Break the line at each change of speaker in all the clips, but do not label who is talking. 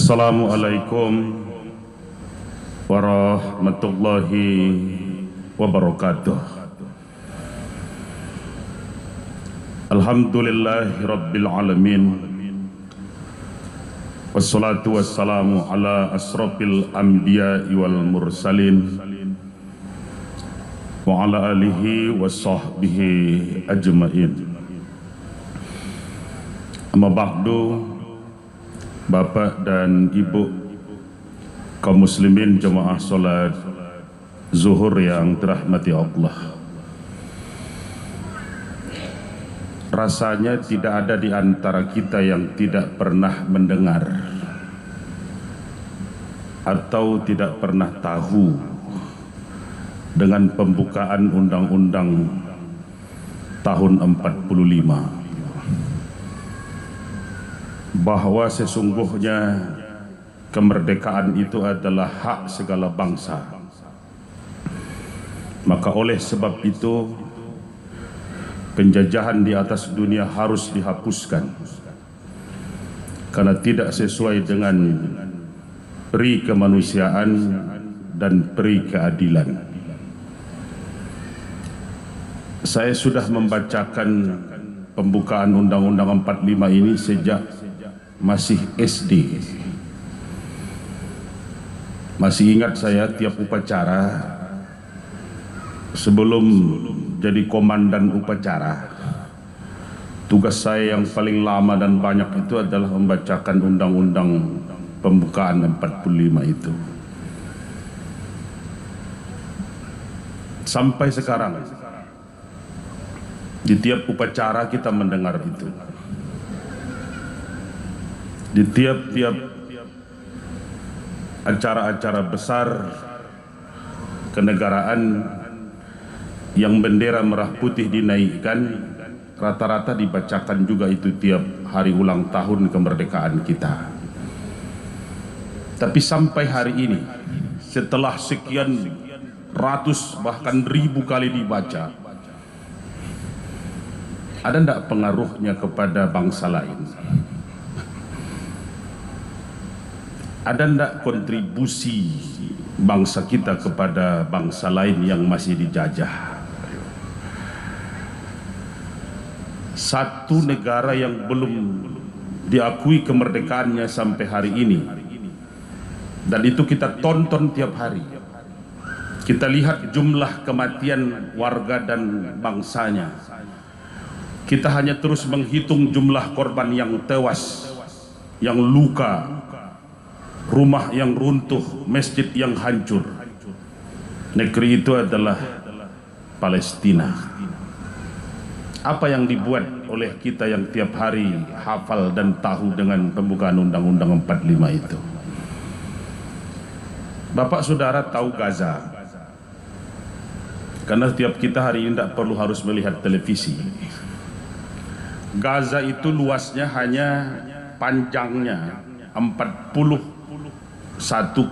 Assalamualaikum warahmatullahi wabarakatuh. Alhamdulillahi rabbil alamin. Wassalatu wassalamu ala asrafil anbiya'i wal mursalin wa ala alihi wa sahbihi ajma'in. Amma ba'du, Bapak dan Ibu kaum muslimin jemaah salat zuhur yang dirahmati Allah. Rasanya tidak ada di antara kita yang tidak pernah mendengar atau tidak pernah tahu dengan pembukaan undang-undang tahun 45 bahwa sesungguhnya kemerdekaan itu adalah hak segala bangsa. Maka oleh sebab itu penjajahan di atas dunia harus dihapuskan karena tidak sesuai dengan peri kemanusiaan dan peri keadilan. Saya sudah membacakan pembukaan Undang-Undang 45 ini sejak masih SD. Masih ingat saya tiap upacara, sebelum jadi komandan upacara, tugas saya yang paling lama dan banyak itu adalah membacakan undang-undang pembukaan 45 itu. Sampai sekarang di tiap upacara kita mendengar itu. Di tiap-tiap acara-acara besar kenegaraan yang bendera merah putih dinaikkan, rata-rata dibacakan juga itu tiap hari ulang tahun kemerdekaan kita. Tapi sampai hari ini, setelah sekian ratus bahkan ribu kali dibaca, ada enggak pengaruhnya kepada bangsa lain? Ada enggak kontribusi bangsa kita kepada bangsa lain yang masih dijajah? Satu negara yang belum diakui kemerdekaannya sampai hari ini, dan itu kita tonton tiap hari. Kita lihat jumlah kematian warga dan bangsanya. Kita hanya terus menghitung jumlah korban yang tewas, yang luka, rumah yang runtuh, masjid yang hancur. Negeri itu adalah Palestina. Apa yang dibuat oleh kita yang tiap hari hafal dan tahu dengan pembukaan Undang-Undang 45 itu? Bapak saudara tahu Gaza, karena tiap kita hari ini tidak perlu harus melihat televisi. Gaza itu luasnya hanya panjangnya 41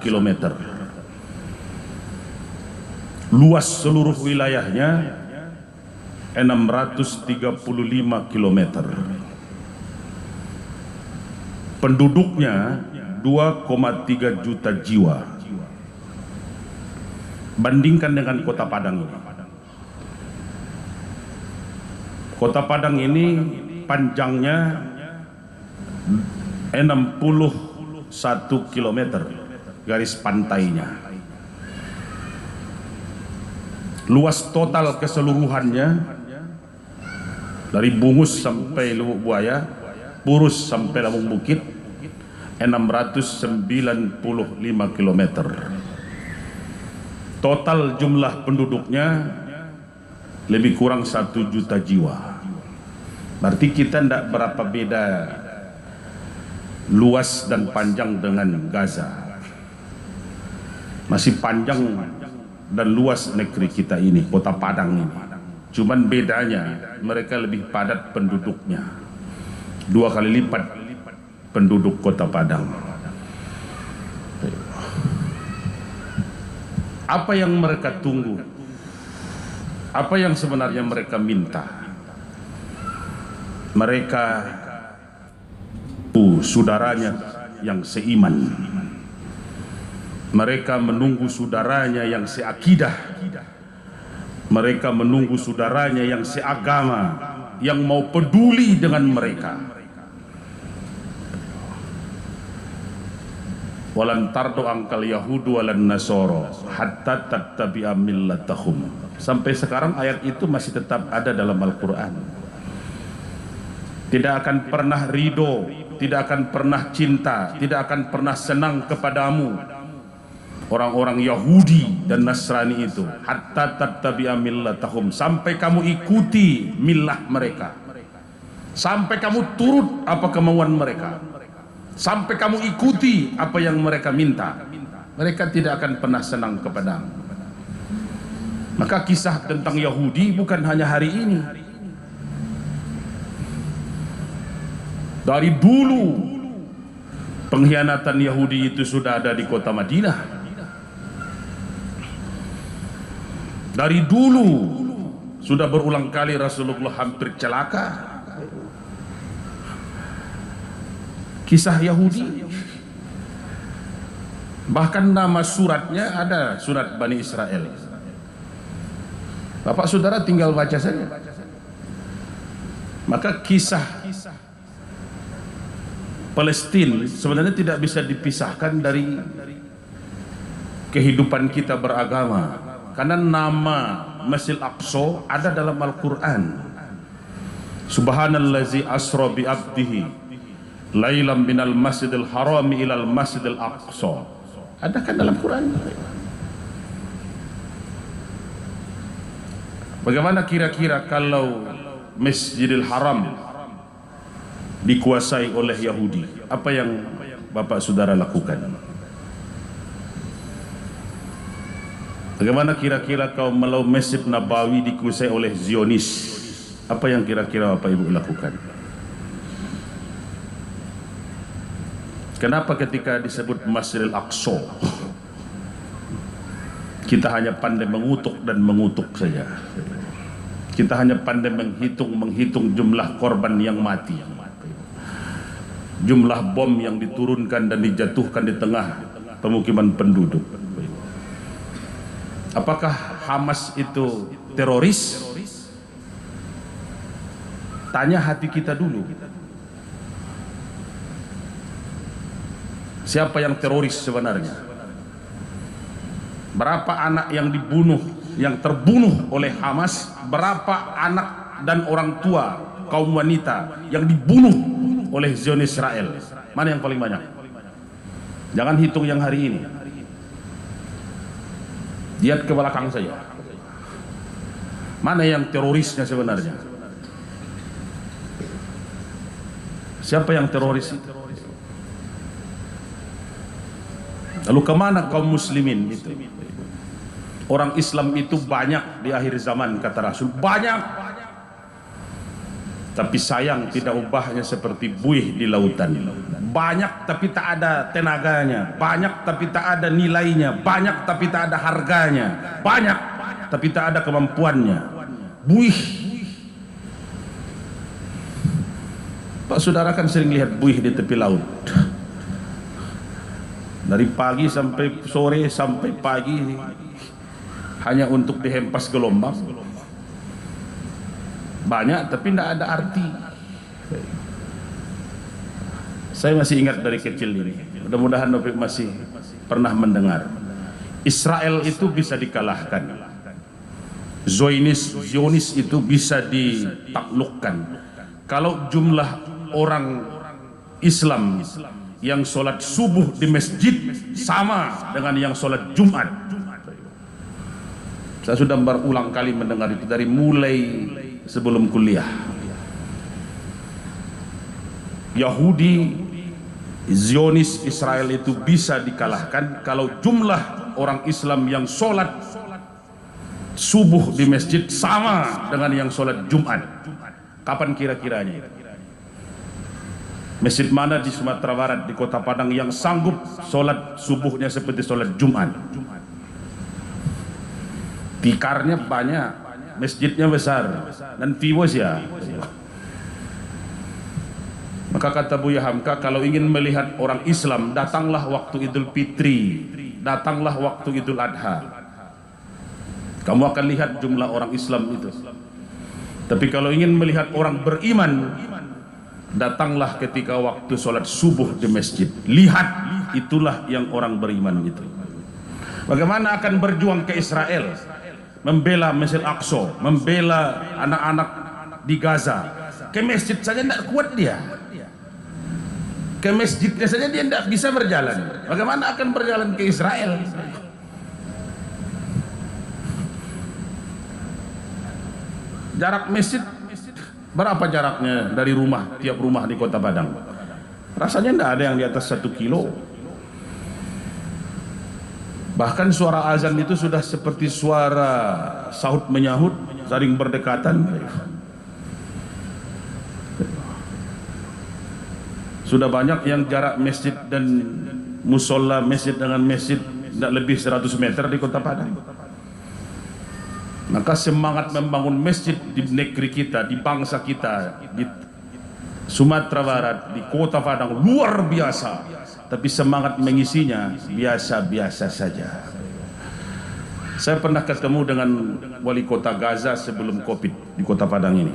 kilometer. Luas seluruh wilayahnya 635 kilometer. Penduduknya 2,3 juta jiwa. Bandingkan dengan Kota Padang ini. Kota Padang ini panjangnya 61 kilometer garis pantainya. Luas total keseluruhannya dari Bungus sampai Lubuk Buaya, Purus sampai Lampung Bukit 695 kilometer. Total jumlah penduduknya lebih kurang 1 juta jiwa. Berarti kita tidak berapa beda luas dan panjang dengan Gaza. Masih panjang dan luas negeri kita ini, Kota Padang ini. Cuman bedanya mereka lebih padat penduduknya, 2 kali lipat penduduk Kota Padang. Apa yang mereka tunggu? Apa yang sebenarnya mereka minta? Mereka saudaranya yang seiman. Mereka menunggu saudaranya yang seakidah. Mereka menunggu saudaranya yang seagama, yang mau peduli dengan mereka. Walan tardu angkal yahudu walan nasoro hatta tattabi'a millatahum. Sampai sekarang ayat itu masih tetap ada dalam Al-Quran. Tidak akan pernah ridho, tidak akan pernah cinta, tidak akan pernah senang kepadamu orang-orang Yahudi dan Nasrani itu, hatta tattabi'a millatahum, sampai kamu ikuti millah mereka, sampai kamu turut apa kemauan mereka, sampai kamu ikuti apa yang mereka minta. Mereka tidak akan pernah senang kepadamu. Maka kisah tentang Yahudi bukan hanya hari ini. Dari dulu pengkhianatan Yahudi itu sudah ada di kota Madinah. Dari dulu sudah berulang kali Rasulullah hampir celaka. Kisah Yahudi, bahkan nama suratnya ada, surat Bani Israel. Bapak saudara tinggal baca saja. Maka kisah Palestina sebenarnya tidak bisa dipisahkan dari kehidupan kita beragama, karena nama Masjid Aqsa ada dalam Al-Quran. Subhanallazi asra bi abdihi lailam minal masjidil harami ilal masjidil aqsa. Ada kan dalam Quran? Bagaimana kira-kira kalau Masjidil Haram dikuasai oleh Yahudi? Apa yang Bapak Saudara lakukan? Bagaimana kira-kira kalau Masjid Nabawi dikuasai oleh Zionis? Apa yang kira-kira Bapak Ibu lakukan? Kenapa ketika disebut Masjidil Aqsa kita hanya pandai mengutuk dan mengutuk saja? Kita hanya pandai menghitung jumlah korban yang mati, jumlah bom yang diturunkan dan dijatuhkan di tengah pemukiman penduduk. Apakah Hamas itu teroris? Tanya hati kita dulu. Siapa yang teroris sebenarnya? Berapa anak yang dibunuh, yang terbunuh oleh Hamas? Berapa anak dan orang tua, kaum wanita yang dibunuh oleh Zionis Israel? Mana yang paling banyak? Jangan hitung yang hari ini, lihat ke belakang saja. Mana yang terorisnya sebenarnya? Siapa yang teroris itu? Lalu kemana kaum muslimin itu? Orang Islam itu banyak di akhir zaman, kata Rasul, banyak. Tapi sayang tidak ubahnya seperti buih di lautan. Banyak tapi tak ada tenaganya, banyak tapi tak ada nilainya, banyak tapi tak ada harganya, banyak tapi tak ada kemampuannya. Buih. Pak Saudara kan sering lihat buih di tepi laut. Dari pagi sampai sore sampai pagi hanya untuk dihempas gelombang. Banyak tapi tidak ada arti. Saya masih ingat dari kecil ini. Mudah-mudahan Nofik masih pernah mendengar. Israel itu bisa dikalahkan. Zionis itu bisa ditaklukkan. Kalau jumlah orang Islam yang sholat subuh di masjid sama dengan yang sholat Jumat. Saya sudah berulang kali mendengar itu dari mulai sebelum kuliah. Yahudi, Zionis, Israel itu bisa dikalahkan kalau jumlah orang Islam yang sholat subuh di masjid sama dengan yang sholat Jumat. Kapan kira-kiranya? Masjid mana di Sumatera Barat, di Kota Padang yang sanggup sholat subuhnya seperti sholat Jumat? Tikarnya banyak, masjidnya besar, dan views ya. Maka kata Buya Hamka, kalau ingin melihat orang Islam, datanglah waktu Idul Fitri, datanglah waktu Idul Adha. Kamu akan lihat jumlah orang Islam itu. Tapi kalau ingin melihat orang beriman, datanglah ketika waktu sholat subuh di masjid. Lihat, itulah yang orang beriman itu. Bagaimana akan berjuang ke Israel, membela Masjid Aqsa, membela anak-anak di Gaza. Ke masjid saja tidak kuat dia. Ke masjidnya saja dia tidak bisa berjalan. Bagaimana akan berjalan ke Israel? Jarak masjid berapa jaraknya dari rumah, tiap rumah di Kota Padang? Rasanya tidak ada yang di atas 1 kilo. Bahkan suara azan itu sudah seperti suara sahut menyahut, saling berdekatan. Sudah banyak yang jarak masjid dan musola masjid dengan masjid tidak lebih 100 meter di Kota Padang. Maka semangat membangun masjid di negeri kita, di bangsa kita, di Sumatera Barat, di Kota Padang luar biasa. Tapi semangat mengisinya biasa-biasa saja. Saya pernah ketemu dengan wali kota Gaza sebelum Covid di Kota Padang ini.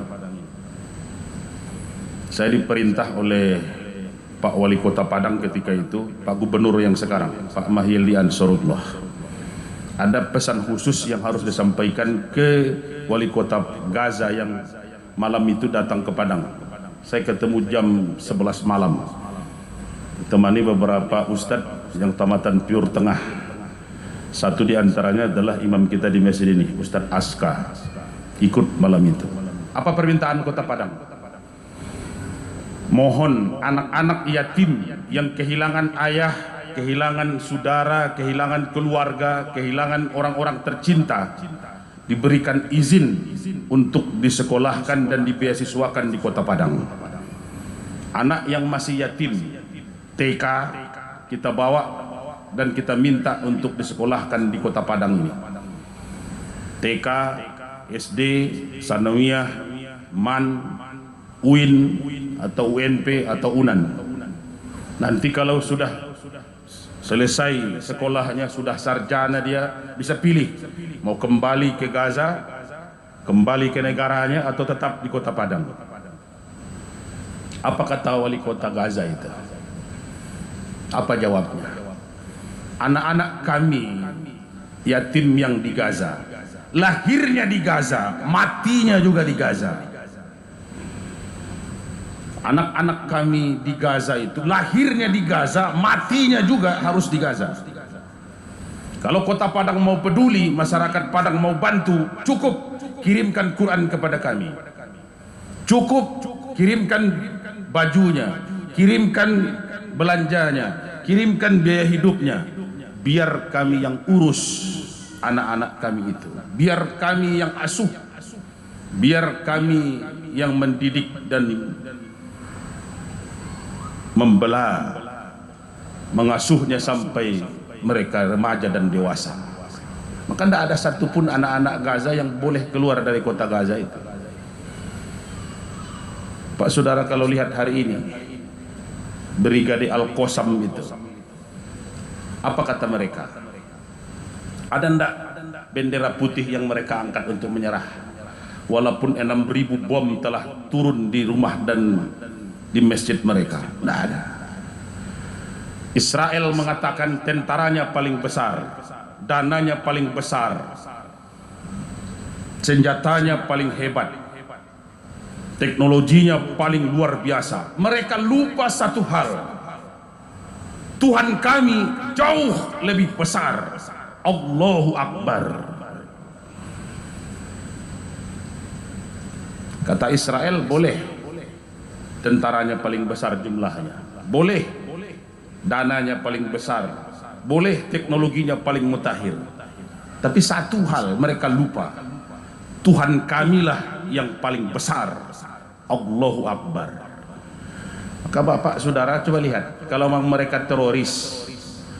Saya diperintah oleh Pak Wali Kota Padang ketika itu, Pak Gubernur yang sekarang, Pak Mahyildi Ansarullah. Ada pesan khusus yang harus disampaikan ke Wali Kota Gaza yang malam itu datang ke Padang. Saya ketemu jam 11 malam. Temani beberapa ustadz yang tamatan Pure Tengah. Satu di antaranya adalah imam kita di masjid ini, Ustadz Aska. Ikut malam itu. Apa permintaan Kota Padang? Mohon anak-anak yatim yang kehilangan ayah, kehilangan saudara, kehilangan keluarga, kehilangan orang-orang tercinta, diberikan izin untuk disekolahkan dan dibeasiswakan di Kota Padang. Anak yang masih yatim TK kita bawa dan kita minta untuk disekolahkan di Kota Padang ini. TK, SD, Sanawiyah, MAN, UIN atau UNP atau UNAN. Nanti kalau sudah selesai sekolahnya, sudah sarjana, dia bisa pilih mau kembali ke Gaza, kembali ke negaranya, atau tetap di Kota Padang. Apa kata wali kota Gaza itu? Apa jawabnya? Anak-anak kami yatim yang di Gaza, lahirnya di Gaza, matinya juga di Gaza. Anak-anak kami di Gaza itu lahirnya di Gaza, matinya juga harus di Gaza. Kalau Kota Padang mau peduli, masyarakat Padang mau bantu, cukup kirimkan Quran kepada kami. Cukup kirimkan bajunya, kirimkan belanjanya, kirimkan biaya hidupnya. Biar kami yang urus anak-anak kami itu. Biar kami yang asuh. Biar kami yang mendidik dan membelah, mengasuhnya sampai mereka remaja dan dewasa. Maka tidak ada satupun anak-anak Gaza yang boleh keluar dari kota Gaza itu. Pak Saudara, kalau lihat hari ini Brigade Al-Qassam itu, apa kata mereka? Ada ndak bendera putih yang mereka angkat untuk menyerah? Walaupun 6.000 bom telah turun di rumah dan di masjid mereka, tidak ada. Israel mengatakan tentaranya paling besar, dananya paling besar, senjatanya paling hebat, teknologinya paling luar biasa. Mereka lupa satu hal: Tuhan kami jauh lebih besar. Allahu Akbar. Kata Israel, boleh tentaranya paling besar jumlahnya, boleh dananya paling besar, boleh teknologinya paling mutakhir, tapi satu hal mereka lupa: Tuhan kamilah yang paling besar. Allahu Akbar. Maka Bapak Saudara coba lihat, kalau memang mereka teroris,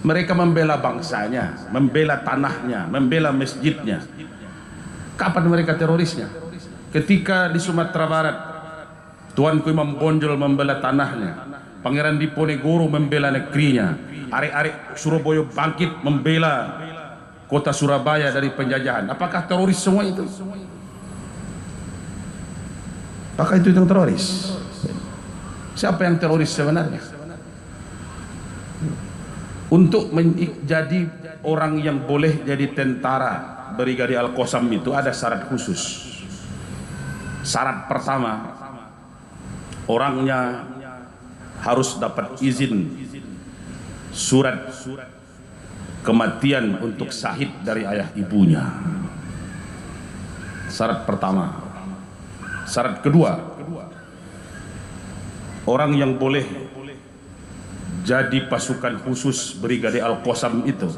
mereka membela bangsanya, membela tanahnya, membela masjidnya, kapan mereka terorisnya? Ketika di Sumatera Barat Tuanku Imam Bonjol membela tanahnya, Pangeran Diponegoro membela negerinya, arek-arek Surabaya bangkit membela kota Surabaya dari penjajahan. Apakah teroris semua itu? Apakah itu yang teroris? Siapa yang teroris sebenarnya? Untuk menjadi orang yang boleh jadi tentara Brigade Al-Qassam itu ada syarat khusus. Syarat pertama, orangnya harus dapat izin surat kematian untuk syahid dari ayah ibunya. Syarat pertama. Syarat kedua, orang yang boleh jadi pasukan khusus Brigade Al-Qassam itu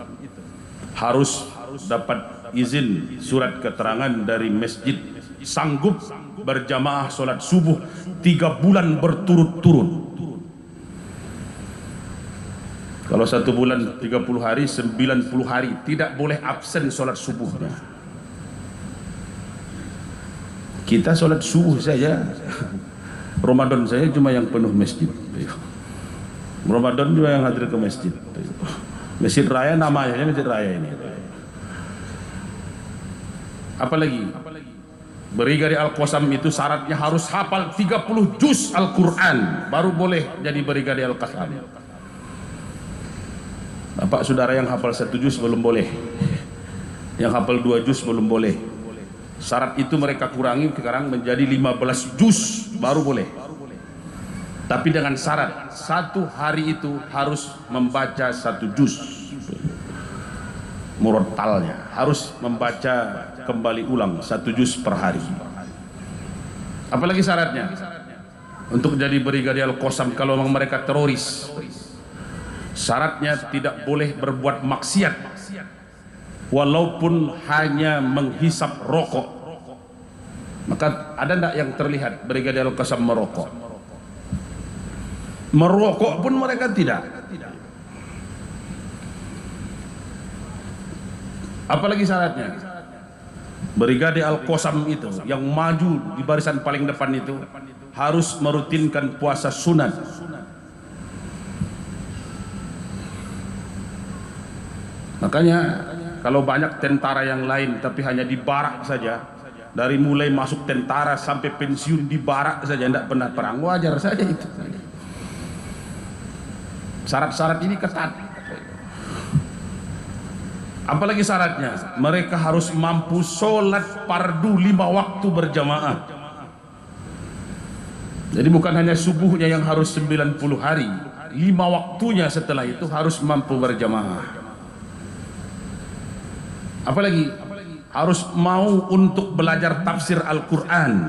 harus dapat izin surat keterangan dari masjid, sanggup berjamaah sholat subuh 3 bulan berturut-turut. Kalau 1 bulan 30 hari, 90 hari tidak boleh absen sholat subuhnya. Kita sholat subuh saja, Ramadan saya cuma yang penuh masjid. Ramadan juga yang hadir ke masjid. Masjid Raya namanya Masjid Raya ini. Apalagi Brigade Al-Qassam itu syaratnya harus hafal 30 juz Al-Quran baru boleh jadi Brigade Al-Qassam. Bapak saudara yang hafal 1 juz belum boleh, yang hafal 2 juz belum boleh. Syarat itu mereka kurangi sekarang menjadi 15 juz baru boleh. Tapi dengan syarat 1 hari itu harus membaca 1 juz. Murattalnya harus membaca kembali ulang 1 juz per hari. Apalagi syaratnya untuk jadi Brigade Al-Qassam kalau memang mereka teroris, syaratnya tidak boleh berbuat maksiat walaupun hanya menghisap rokok. Maka ada enggak yang terlihat Brigade Al-Qassam merokok? Merokok pun mereka tidak. Apalagi syaratnya Brigade Al-Qassam itu yang maju di barisan paling depan itu harus merutinkan puasa sunat. Makanya kalau banyak tentara yang lain tapi hanya di barak saja, dari mulai masuk tentara sampai pensiun di barak saja tidak pernah perang, wajar saja itu. Syarat-syarat ini ketat. Apalagi syaratnya mereka harus mampu sholat fardu 5 waktu berjamaah. Jadi bukan hanya subuhnya yang harus 90 hari, 5 waktunya setelah itu harus mampu berjamaah. Apalagi harus mau untuk belajar tafsir Al-Quran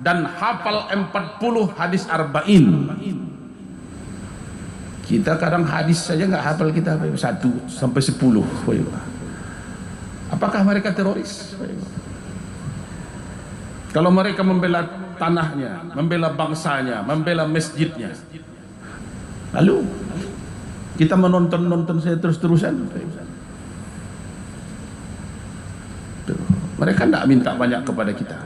dan hafal 40 hadis arba'in. Kita kadang hadis saja nggak hafal, kita 1 sampai 10. Apakah mereka teroris? Kalau mereka membela tanahnya, membela bangsanya, membela masjidnya, lalu kita menonton saya terus-terusan. Mereka tidak minta banyak kepada kita,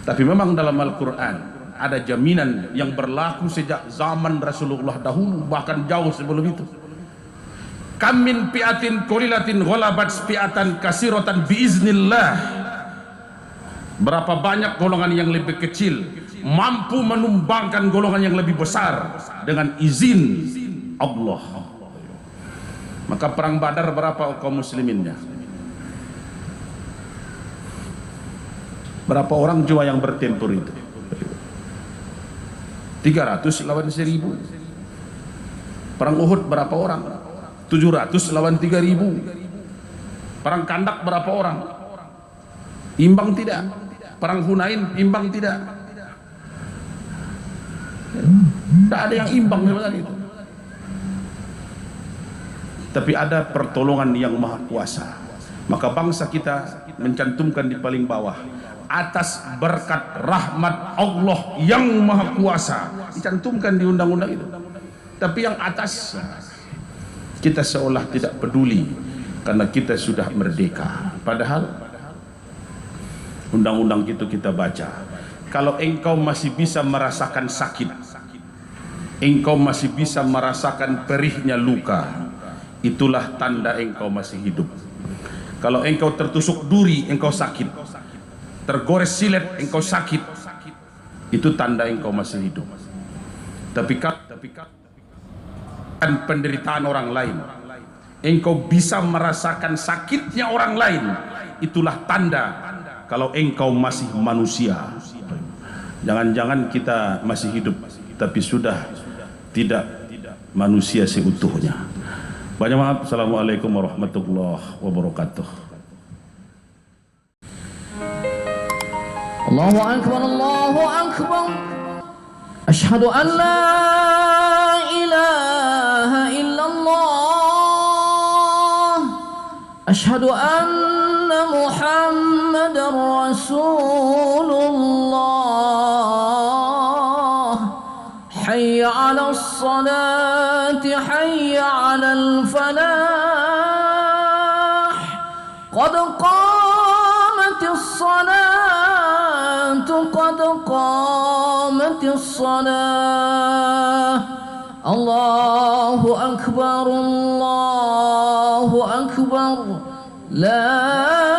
tapi memang dalam Al-Quran ada jaminan yang berlaku sejak zaman Rasulullah dahulu, bahkan jauh sebelum itu. Kam min fi'atin qalilatin ghalabat fi'atan katsiratan biiznillah. Berapa banyak golongan yang lebih kecil mampu menumbangkan golongan yang lebih besar dengan izin Allah. Maka perang Badar berapa kaum musliminnya? Berapa orang cuma yang bertempur itu? 300 lawan 1000. Perang Uhud berapa orang? 700 lawan 3000. Perang Kandak berapa orang? Imbang tidak. Perang Hunain imbang tidak. Tidak ada yang imbang sebenarnya itu. Tapi ada pertolongan yang maha kuasa. Maka bangsa kita mencantumkan di paling bawah, atas berkat rahmat Allah yang maha kuasa, dicantumkan di undang-undang itu. Tapi yang atas kita seolah tidak peduli karena kita sudah merdeka. Padahal undang-undang itu kita baca, kalau engkau masih bisa merasakan sakit, engkau masih bisa merasakan perihnya luka, itulah tanda engkau masih hidup. Kalau engkau tertusuk duri, engkau sakit, tergores silet, engkau sakit, itu tanda engkau masih hidup. Tapi kan penderitaan orang lain, engkau bisa merasakan sakitnya orang lain, itulah tanda kalau engkau masih manusia. Jangan-jangan kita masih hidup tapi sudah tidak manusia seutuhnya. Banyak maaf. Assalamualaikum warahmatullahi wabarakatuh.
Allahu akbar, Allahu akbar. Asyhadu an la ilaha illallah. Asyhadu anna Muhammadar Rasulullah. Hayya 'alas salati, hayya 'alal falah. Qad qamatis salatu, qad qamatis salah. Allahu akbar, Allahu akbar. La